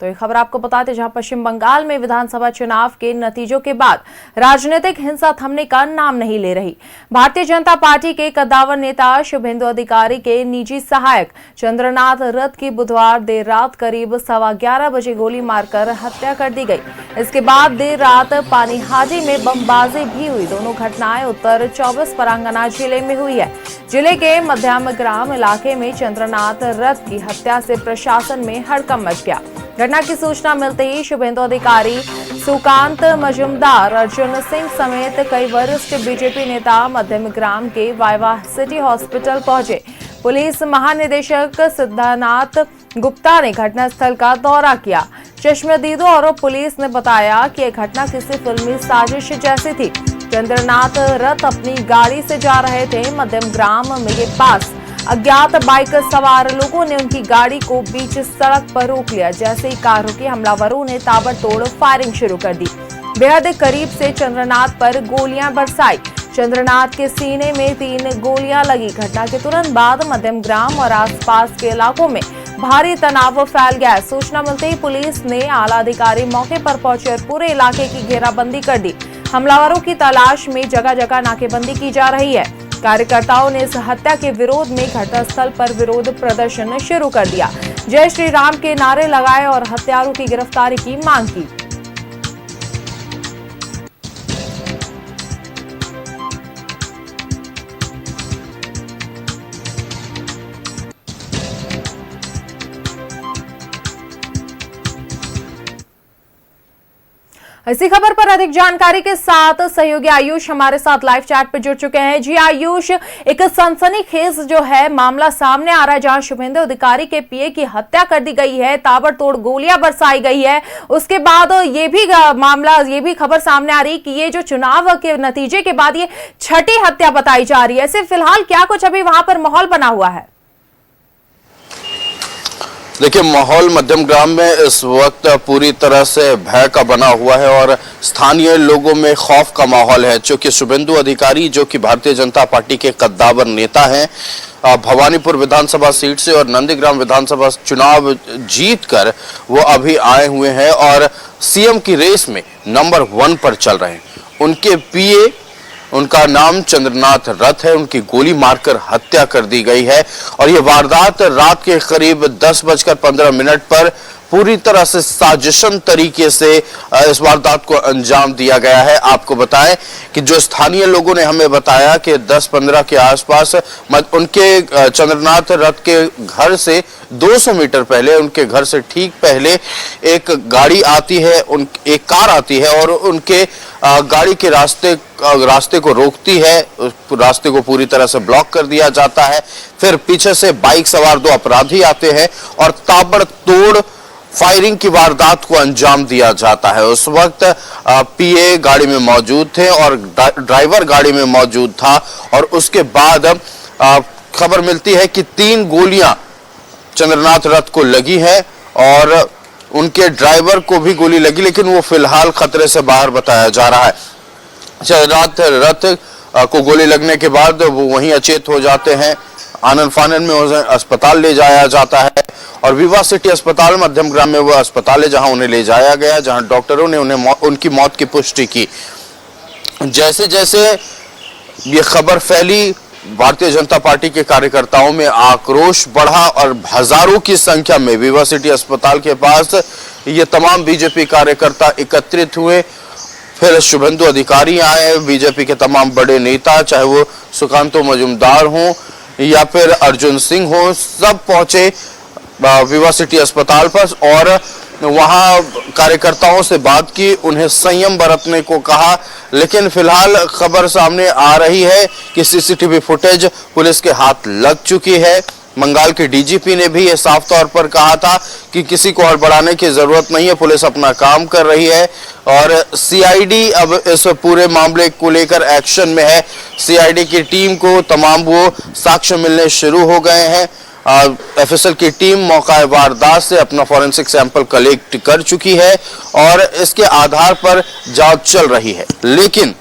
तो ये खबर आपको बताते जहां पश्चिम बंगाल में विधानसभा चुनाव के नतीजों के बाद राजनीतिक हिंसा थमने का नाम नहीं ले रही। भारतीय जनता पार्टी के कद्दावर नेता शुभेंदु अधिकारी के निजी सहायक चंद्रनाथ रथ की बुधवार देर रात करीब 11:15 बजे गोली मारकर हत्या कर दी गई। इसके बाद देर रात पानीहाटी में बमबाजी भी हुई। दोनों घटनाएं उत्तर 24 परगना जिले में हुई है। जिले के मध्यम ग्राम इलाके में चंद्रनाथ रथ की हत्या से प्रशासन में हड़कंप मच गया। घटना की सूचना मिलते ही शुभेंदु अधिकारी, सुकांत मजुमदार, अर्जुन सिंह समेत कई वरिष्ठ बीजेपी नेता मध्यम ग्राम के वाइवा सिटी हॉस्पिटल पहुंचे। पुलिस महानिदेशक सिद्धानाथ गुप्ता ने घटनास्थल का दौरा किया। चश्मदीदों और पुलिस ने बताया कि यह घटना किसी फिल्मी साजिश जैसी थी। चंद्रनाथ रथ अपनी गाड़ी से जा रहे थे। मध्यम ग्राम के पास अज्ञात बाइक सवार लोगों ने उनकी गाड़ी को बीच सड़क पर रोक लिया। जैसे ही कार रुकी, हमलावरों ने ताबड़तोड़ फायरिंग शुरू कर दी। बेहद करीब से चंद्रनाथ पर गोलियां बरसाई। चंद्रनाथ के सीने में 3 गोलियां लगी। घटना के तुरंत बाद मध्यम ग्राम और आसपास के इलाकों में भारी तनाव फैल गया। सूचना मिलते ही पुलिस ने आला अधिकारी मौके पर पहुंचे और पूरे इलाके की घेराबंदी कर दी। हमलावरों की तलाश में जगह जगह नाकेबंदी की जा रही है। कार्यकर्ताओं ने इस हत्या के विरोध में घटनास्थल पर विरोध प्रदर्शन शुरू कर दिया। जय श्री राम के नारे लगाए और हत्यारों की गिरफ्तारी की मांग की। इसी खबर पर अधिक जानकारी के साथ सहयोगी आयुष हमारे साथ लाइव चैट पे जुड़ चुके हैं। जी आयुष, एक सनसनीखेज जो है मामला सामने आ रहा है जहां शुभेंदु अधिकारी के पीए की हत्या कर दी गई है, ताबड़तोड़ गोलियां बरसाई गई है। उसके बाद ये भी खबर सामने आ रही कि ये जो चुनाव के नतीजे के बाद ये छठी हत्या बताई जा रही है। ऐसे फिलहाल क्या कुछ अभी वहां पर माहौल बना हुआ है? देखिए, माहौल मध्यम ग्राम में इस वक्त पूरी तरह से भय का बना हुआ है और स्थानीय लोगों में खौफ का माहौल है, क्योंकि शुभेंदु अधिकारी जो कि भारतीय जनता पार्टी के कद्दावर नेता हैं, भवानीपुर विधानसभा सीट से और नंदीग्राम विधानसभा चुनाव जीतकर वो अभी आए हुए हैं और सीएम की रेस में नंबर 1 पर चल रहे हैं। उनके पीए, उनका नाम चंद्रनाथ रथ है, उनकी गोली मारकर हत्या कर दी गई है और ये वारदात रात के करीब 10:15 पर पूरी तरह से साजिशन तरीके से इस वारदात को अंजाम दिया गया है। आपको बताएं कि जो स्थानीय लोगों ने हमें बताया कि 10-15 के आसपास उनके चंद्रनाथ रथ के घर से 200 मीटर पहले, उनके घर से ठीक पहले एक गाड़ी आती है, एक कार आती है और उनके गाड़ी के रास्ते को रोकती है। रास्ते को पूरी तरह से ब्लॉक कर दिया जाता है। फिर पीछे से बाइक सवार 2 अपराधी आते हैं और ताबड़तोड़ फायरिंग की वारदात को अंजाम दिया जाता है। उस वक्त पीए गाड़ी में मौजूद थे और ड्राइवर गाड़ी में मौजूद था और उसके बाद खबर मिलती है कि 3 गोलियां चंद्रनाथ रथ को लगी है और उनके ड्राइवर को भी गोली लगी, लेकिन वो फिलहाल खतरे से बाहर बताया जा रहा है। चंद्रनाथ रथ को गोली लगने के बाद वो वहीं अचेत हो जाते हैं। आनंद फानन में उन्हें अस्पताल ले जाया जाता है और विवा सिटी अस्पताल मध्यम ग्राम में वो अस्पताल है जहां उन्हें ले जाया गया, जहां डॉक्टरों ने उनकी मौत की पुष्टि की। जैसे जैसे ये खबर फैली, भारतीय जनता पार्टी के कार्यकर्ताओं में आक्रोश बढ़ा और हजारों की संख्या में विवा सिटी अस्पताल के पास ये तमाम बीजेपी कार्यकर्ता एकत्रित हुए। फिर शुभेंदु अधिकारी आए, बीजेपी के तमाम बड़े नेता, चाहे वो सुकांत मजुमदार हों या फिर अर्जुन सिंह हो, सब पहुंचे विवा सिटी अस्पताल पर और वहां कार्यकर्ताओं से बात की, उन्हें संयम बरतने को कहा। लेकिन फिलहाल खबर सामने आ रही है कि सीसीटीवी फुटेज पुलिस के हाथ लग चुकी है। बंगाल के डीजीपी ने भी ये साफ तौर पर कहा था कि किसी को और बढ़ाने की जरूरत नहीं है, पुलिस अपना काम कर रही है और सीआईडी अब इस पूरे मामले को लेकर एक्शन में है। सीआईडी की टीम को तमाम वो साक्ष्य मिलने शुरू हो गए हैं। एफएसएल की टीम मौका वारदात से अपना फॉरेंसिक सैंपल कलेक्ट कर चुकी है और इसके आधार पर जांच चल रही है। लेकिन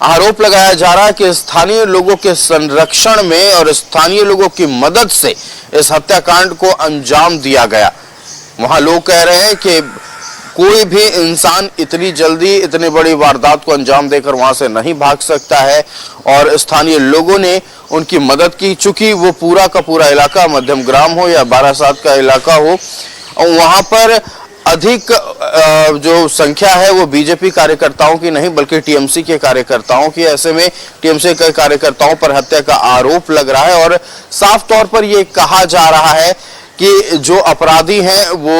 आरोप लगाया जा रहा है कि स्थानीय लोगों के संरक्षण में और स्थानीय लोगों की मदद से इस हत्याकांड को अंजाम दिया गया। वहां लोग कह रहे हैं कि कोई भी इंसान इतनी जल्दी इतनी बड़ी वारदात को अंजाम देकर वहां से नहीं भाग सकता है और स्थानीय लोगों ने उनकी मदद की। चूंकि वो पूरा का पूरा इलाका मध्यम ग्राम हो या बारासात का इलाका हो, वहां पर अधिक जो संख्या है वो बीजेपी कार्यकर्ताओं की नहीं बल्कि टीएमसी के कार्यकर्ताओं की। ऐसे में टीएमसी के कार्यकर्ताओं पर हत्या का आरोप लग रहा है और साफ तौर पर ये कहा जा रहा है कि जो अपराधी हैं वो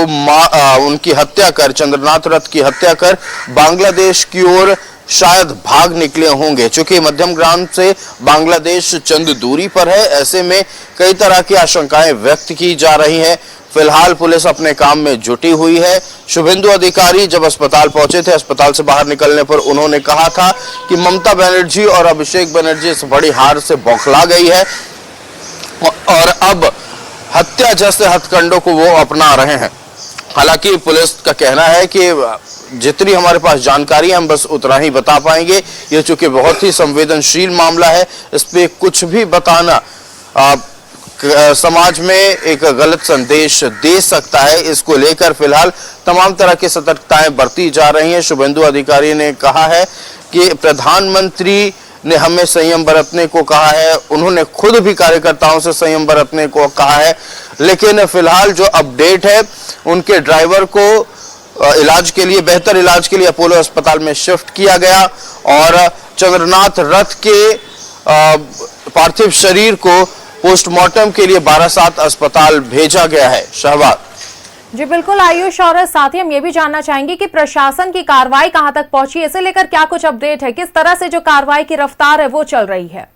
उनकी हत्या कर, चंद्रनाथ रथ की हत्या कर बांग्लादेश की ओर शायद भाग निकले होंगे। चूंकि मध्यम ग्राम से बांग्लादेश चंद दूरी पर है, ऐसे में कई तरह की आशंकाएं व्यक्त की जा रही हैं। फिलहाल पुलिस अपने काम में जुटी हुई है। शुभेंदु अधिकारी जब अस्पताल पहुंचे थे, अस्पताल से बाहर निकलने पर उन्होंने कहा था कि ममता बनर्जी और अभिषेक बनर्जी इस बड़ी हार से बौखला गई है और अब हत्या जैसे हथकंडों को वो अपना रहे हैं। हालांकि पुलिस का कहना है कि जितनी हमारे पास जानकारी है हम बस उतना ही बता पाएंगे। ये चूंकि बहुत ही संवेदनशील मामला है, इस पे कुछ भी बताना समाज में एक गलत संदेश दे सकता है। इसको लेकर फिलहाल तमाम तरह की सतर्कताएं बरती जा रही हैं। शुभेंदु अधिकारी ने कहा है कि प्रधानमंत्री ने हमें संयम बरतने को कहा है, उन्होंने खुद भी कार्यकर्ताओं से संयम बरतने को कहा है। लेकिन फिलहाल जो अपडेट है, उनके ड्राइवर को इलाज के लिए, बेहतर इलाज के लिए अपोलो अस्पताल में शिफ्ट किया गया और चंद्रनाथ रथ के पार्थिव शरीर को पोस्टमार्टम के लिए बारासात अस्पताल भेजा गया है। शहबाज जी बिल्कुल आयुष, और साथ ही हम ये भी जानना चाहेंगे कि प्रशासन की कार्रवाई कहां तक पहुंची, इसे लेकर क्या कुछ अपडेट है, किस तरह से जो कार्रवाई की रफ्तार है वो चल रही है?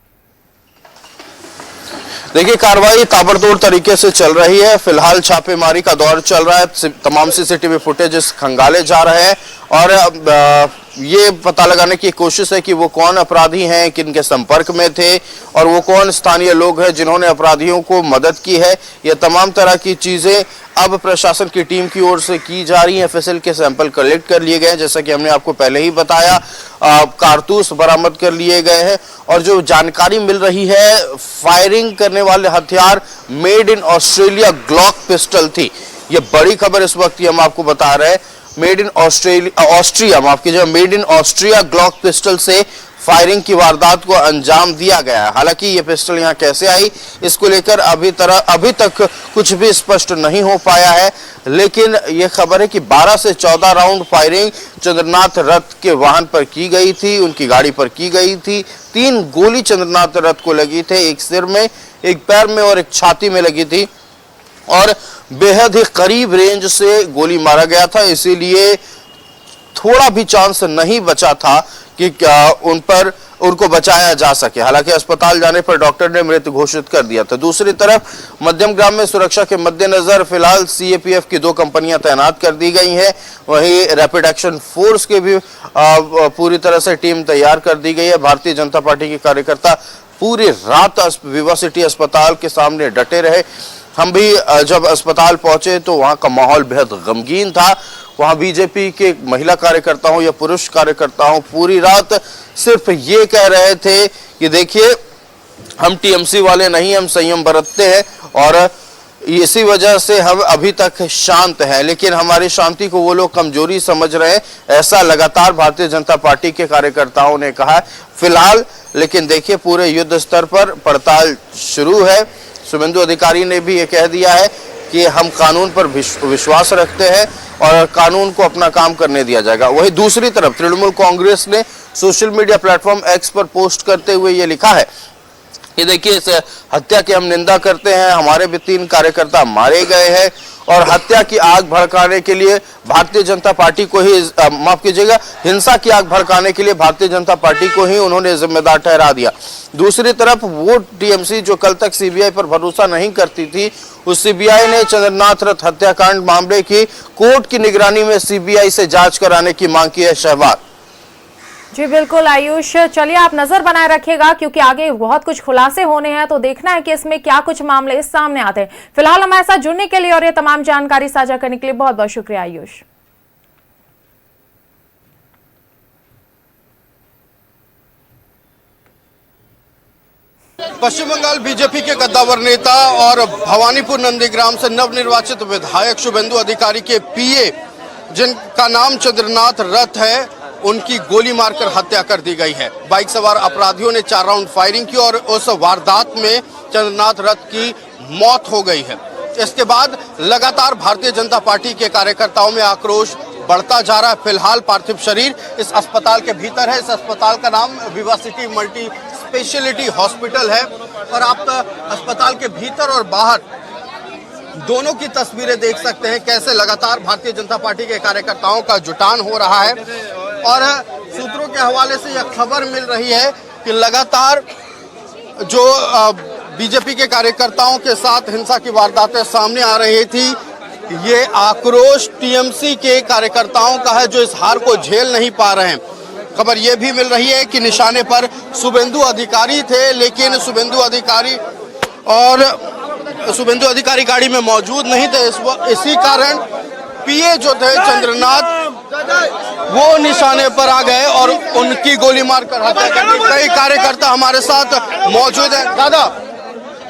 देखिए, कार्रवाई ताबड़तोड़ तरीके से चल रही है। फिलहाल छापेमारी का दौर चल रहा है, तमाम सीसीटीवी फुटेजेस खंगाले जा रहे हैं और ये पता लगाने की कोशिश है कि वो कौन अपराधी हैं, किनके संपर्क में थे और वो कौन स्थानीय लोग हैं जिन्होंने अपराधियों को मदद की है। ये तमाम तरह की चीजें अब प्रशासन की टीम की ओर से की जा रही हैं। एफएसएल के सैंपल कलेक्ट कर लिए गए हैं, जैसा कि हमने आपको पहले ही बताया। कारतूस बरामद कर लिए गए हैं और जो जानकारी मिल रही है, फायरिंग करने वाले हथियार made in Australia Glock pistol थी। ये बड़ी खबर इस वक्त हम आपको बता रहे हैं। मेड इन ऑस्ट्रिया, माफ कीजिएगा, made in Austria Glock pistol से फायरिंग की वारदात को अंजाम दिया गया है। हालांकि ये पिस्टल यहाँ कैसे आई, इसको लेकर अभी तक कुछ भी स्पष्ट नहीं हो पाया है। लेकिन ये खबर है कि 12 से 14 राउंड फायरिंग चंद्रनाथ रथ के वाहन पर की गई थी, उनकी गाड़ी पर की गई थी। 3 गोली चंद्रनाथ रथ को लगी थी, एक सिर में, एक पैर में और एक छाती में लगी थी और बेहद ही करीब रेंज से गोली मारा गया था। इसीलिए थोड़ा भी चांस नहीं बचा था कि उनको बचाया जा सके। हालांकि अस्पताल जाने पर डॉक्टर ने मृत घोषित कर दिया था। दूसरी तरफ मध्यम ग्राम में सुरक्षा के मद्देनजर फिलहाल सीएपीएफ की 2 कंपनियां तैनात कर दी गई हैं। वहीं रैपिड एक्शन फोर्स के भी पूरी तरह से टीम तैयार कर दी गई है। भारतीय जनता पार्टी के कार्यकर्ता पूरी रात विवा सिटी अस्पताल के सामने डटे रहे। हम भी जब अस्पताल पहुंचे तो वहां का माहौल बेहद गमगीन था। वहां बीजेपी के महिला कार्यकर्ता हो या पुरुष कार्यकर्ता हो, पूरी रात सिर्फ ये कह रहे थे कि देखिए, हम टीएमसी वाले नहीं, हम संयम बरतते हैं और इसी वजह से हम अभी तक शांत हैं। लेकिन हमारी शांति को वो लोग कमजोरी समझ रहे हैं, ऐसा लगातार भारतीय जनता पार्टी के कार्यकर्ताओं ने कहा फिलहाल। लेकिन देखिए, पूरे युद्ध स्तर पर पड़ताल शुरू है। शुभेंदु अधिकारी ने भी ये कह दिया है कि हम कानून पर विश्वास रखते हैं और कानून को अपना काम करने दिया जाएगा। वहीं दूसरी तरफ तृणमूल कांग्रेस ने सोशल मीडिया प्लेटफॉर्म एक्स पर पोस्ट करते हुए ये लिखा है कि देखिए, इस हत्या की हम निंदा करते हैं, हमारे भी 3 कार्यकर्ता मारे गए हैं और हत्या की आग भड़काने के लिए भारतीय जनता पार्टी को ही, माफ कीजिएगा, हिंसा की आग भड़काने के लिए भारतीय जनता पार्टी को ही उन्होंने जिम्मेदार ठहरा दिया। दूसरी तरफ वो टीएमसी जो कल तक सीबीआई पर भरोसा नहीं करती थी, उस सीबीआई ने चंद्रनाथ रथ हत्याकांड मामले की कोर्ट की निगरानी में सीबीआई से जांच कराने की मांग की है। शहबाज जी बिल्कुल आयुष, चलिए आप नजर बनाए रखिएगा क्योंकि आगे बहुत कुछ खुलासे होने हैं, तो देखना है कि इसमें क्या कुछ मामले सामने आते हैं। फिलहाल हमारे साथ जुड़ने के लिए और ये तमाम जानकारी साझा करने के लिए बहुत बहुत शुक्रिया आयुष। पश्चिम बंगाल बीजेपी के कद्दावर नेता और भवानीपुर नंदीग्राम से नवनिर्वाचित विधायक शुभेंदु अधिकारी के पीए जिनका नाम चंद्रनाथ रथ है, उनकी गोली मारकर हत्या कर दी गई है। बाइक सवार अपराधियों ने 4 राउंड फायरिंग की और उस वारदात में चंद्रनाथ रथ की मौत हो गई है। इसके बाद लगातार भारतीय जनता पार्टी के कार्यकर्ताओं में आक्रोश बढ़ता जा रहा है। फिलहाल पार्थिव शरीर इस अस्पताल के भीतर है। इस अस्पताल का नाम विवा सिटी मल्टी स्पेशलिटी हॉस्पिटल है और आप अस्पताल के भीतर और बाहर दोनों की तस्वीरें देख सकते हैं, कैसे लगातार भारतीय जनता पार्टी के कार्यकर्ताओं का जुटान हो रहा है। और सूत्रों के हवाले से यह खबर मिल रही है कि लगातार जो बीजेपी के कार्यकर्ताओं के साथ हिंसा की वारदातें सामने आ रही थी, ये आक्रोश टीएमसी के कार्यकर्ताओं का है जो इस हार को झेल नहीं पा रहे हैं। खबर यह भी मिल रही है कि निशाने पर शुभेंदु अधिकारी थे, लेकिन शुभेंदु अधिकारी गाड़ी में मौजूद नहीं थे। इसी कारण पीए जो थे चंद्रनाथ, वो निशाने पर आ गए और उनकी गोली मारकर हत्या कर दी। कई कार्यकर्ता हमारे साथ मौजूद हैं। दादा,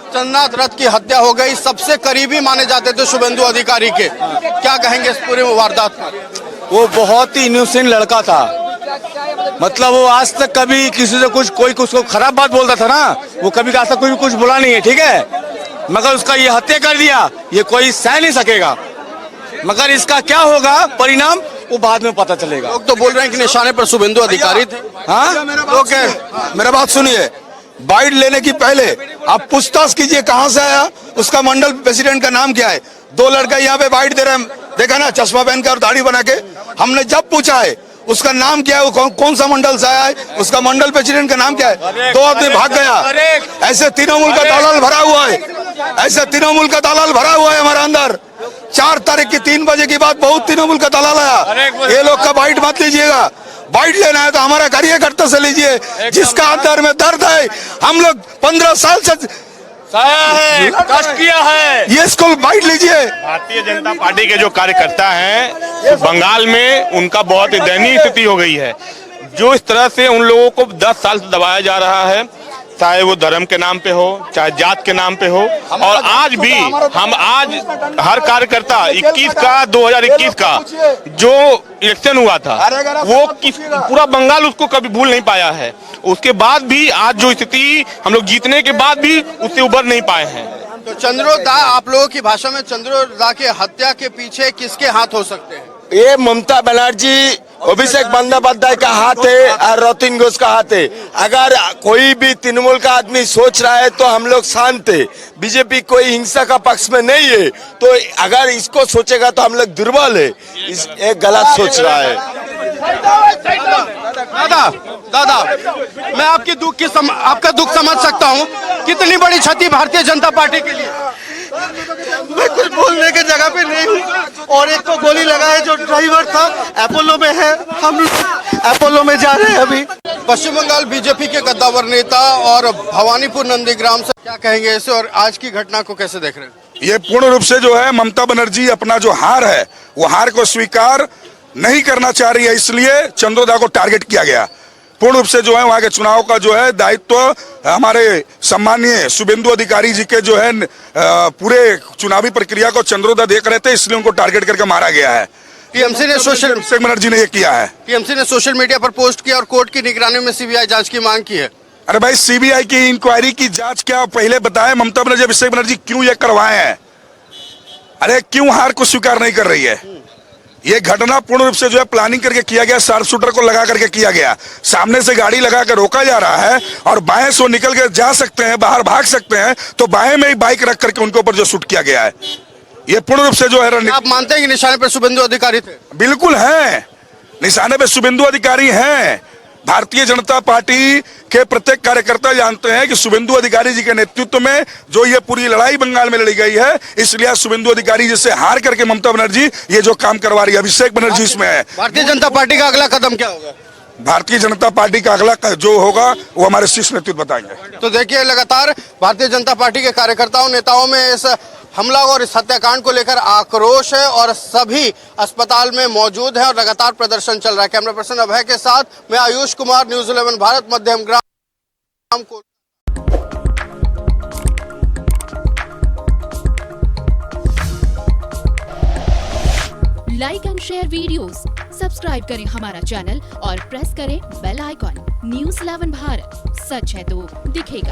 चंद्रनाथ रथ की हत्या हो गई, सबसे करीबी माने जाते थे शुभेंदु अधिकारी के, क्या कहेंगे इस पूरे वारदात पर? वो बहुत ही इनोसेंट लड़का था, मतलब वो आज तक कभी किसी से कोई उसको खराब बात बोलता था ना, वो कभी आज तक कोई कुछ बोला नहीं है, ठीक है। मगर उसका ये हत्या कर दिया, ये कोई सह नहीं सकेगा। मगर इसका क्या होगा परिणाम, वो बाद में पता चलेगा। लोग तो बोल रहे हैं कि निशाने पर शुभेंदु अधिकारी थे। हाँ, मेरा बात सुनिए, बाइट लेने की पहले आप पूछताछ कीजिए कहां से आया, उसका मंडल प्रेसिडेंट का नाम क्या है। 2 लड़का यहाँ पे बाइट दे रहे हैं, देखा ना, चश्मा पहन कर दाढ़ी बना के। हमने जब पूछा है उसका नाम क्या है, वो कौन सा मंडल से आया है, उसका मंडल प्रेसिडेंट का नाम क्या है, 2 आदमी भाग गया। ऐसे तृणमूल का दलाल भरा हुआ है, ऐसे तृणमूल का दलाल भरा हुआ है हमारे अंदर। 4 तारीख की 3 बजे की बात बहुत तृणमूल का दलाल आया। ये लोग का बाइट मत लीजिएगा, बाइट लेना है तो हमारा कार्यकर्ता से लीजिए जिसका अंदर में दर्द है। हम लोग 15 साल से कष्ट किया है, ये स्कूल बाइट लीजिए। भारतीय जनता पार्टी के जो कार्यकर्ता हैं बंगाल में, उनका बहुत दयनीय स्थिति हो गई है। जो इस तरह से उन लोगों को 10 साल से दबाया जा रहा है, चाहे वो धर्म के नाम पे हो, चाहे जात के नाम पे हो। और आज भी हम हर कार्यकर्ता 2021 का जो इलेक्शन हुआ था, वो पूरा बंगाल उसको कभी भूल नहीं पाया है। उसके बाद भी आज जो स्थिति, हम लोग जीतने के बाद भी उससे उबर नहीं पाए हैं। तो चंद्रोदा, आप लोगों की भाषा में चंद्रोदा की हत्या के पीछे किसके हाथ हो सकते हैं? ये ममता बनर्जी, अभिषेक बंदोपाध्याय का हाथ है और रतिन घोष का हाथ है। अगर कोई भी तृणमूल का आदमी सोच रहा है तो हम लोग शांत है, बीजेपी कोई हिंसा का पक्ष में नहीं है। तो अगर इसको सोचेगा तो हम लोग दुर्बल है, एक गलत सोच रहा है। दादा, मैं आपकी आपका दुख समझ सकता हूँ। कितनी बड़ी क्षति भारतीय जनता पार्टी के लिए। मैं कुछ बोलने की जगह पे नहीं हूँ। और एक तो गोली लगा है जो ड्राइवर था, अपोलो में है, हम अपोलो में जा रहे हैं अभी। पश्चिम बंगाल बीजेपी के कद्दावर नेता और भवानीपुर नंदीग्राम से क्या कहेंगे इसे, और आज की घटना को कैसे देख रहे हैं? ये पूर्ण रूप से जो है ममता बनर्जी अपना जो हार है, वो हार को स्वीकार नहीं करना चाह रही है, इसलिए चंद्रोदा को टारगेट किया गया। पूर्ण रूप से जो है वहां के चुनाव का जो है दायित्व हमारे सम्मानीय शुभेंदु अधिकारी जी के जो है पूरे चुनावी प्रक्रिया को चंद्रोदा देख रहे थे, इसलिए उनको टारगेट करके मारा गया है। टीएमसी ने अभिषेक बनर्जी ने ये किया है। टीएमसी ने सोशल मीडिया पर पोस्ट किया और कोर्ट की निगरानी में सीबीआई जांच की मांग की है। अरे भाई, सीबीआई की इंक्वायरी की जांच क्या पहले बताए ममता बनर्जी, अभिषेक बनर्जी क्यों ये करवाए हैं? अरे क्यों हार को स्वीकार नहीं कर रही है? ये घटना पूर्ण रूप से जो है प्लानिंग करके किया गया, शार्प शूटर को लगा करके किया गया। सामने से गाड़ी लगा कर रोका जा रहा है और बाएं से निकल के जा सकते हैं, बाहर भाग सकते हैं, तो बाएं में ही बाइक रख करके उनके ऊपर जो शूट किया गया है, ये पूर्ण रूप से जो है। आप मानते हैं कि निशाने पर शुभेंदु अधिकारी थे? बिल्कुल है, निशाने पे शुभेंदु अधिकारी हैं। भारतीय जनता पार्टी के प्रत्येक कार्यकर्ता जानते हैं कि शुभेंदु अधिकारी जी के नेतृत्व में जो ये पूरी लड़ाई बंगाल में लड़ी गई है, इसलिए शुभेंदु अधिकारी जी से हार करके ममता बनर्जी ये जो काम करवा रही है, अभिषेक बनर्जी इसमें है। भारतीय जनता पार्टी का अगला कदम क्या होगा? भारतीय जनता पार्टी का अगला जो होगा वो हमारे शीर्ष नेतृत्व बताएंगे। तो देखिए, लगातार भारतीय जनता पार्टी के कार्यकर्ताओं नेताओं में इस हमला और इस हत्याकांड को लेकर आक्रोश है और सभी अस्पताल में मौजूद हैं और लगातार प्रदर्शन चल रहा है। कैमरा पर्सन अभय के साथ मैं आयुष कुमार, न्यूज़ 11 भारत, मध्यम ग्राम को। Like and share videos, subscribe करें हमारा चैनल और प्रेस करें बेल आइकॉन। News 11 भारत, सच है तो दिखेगा।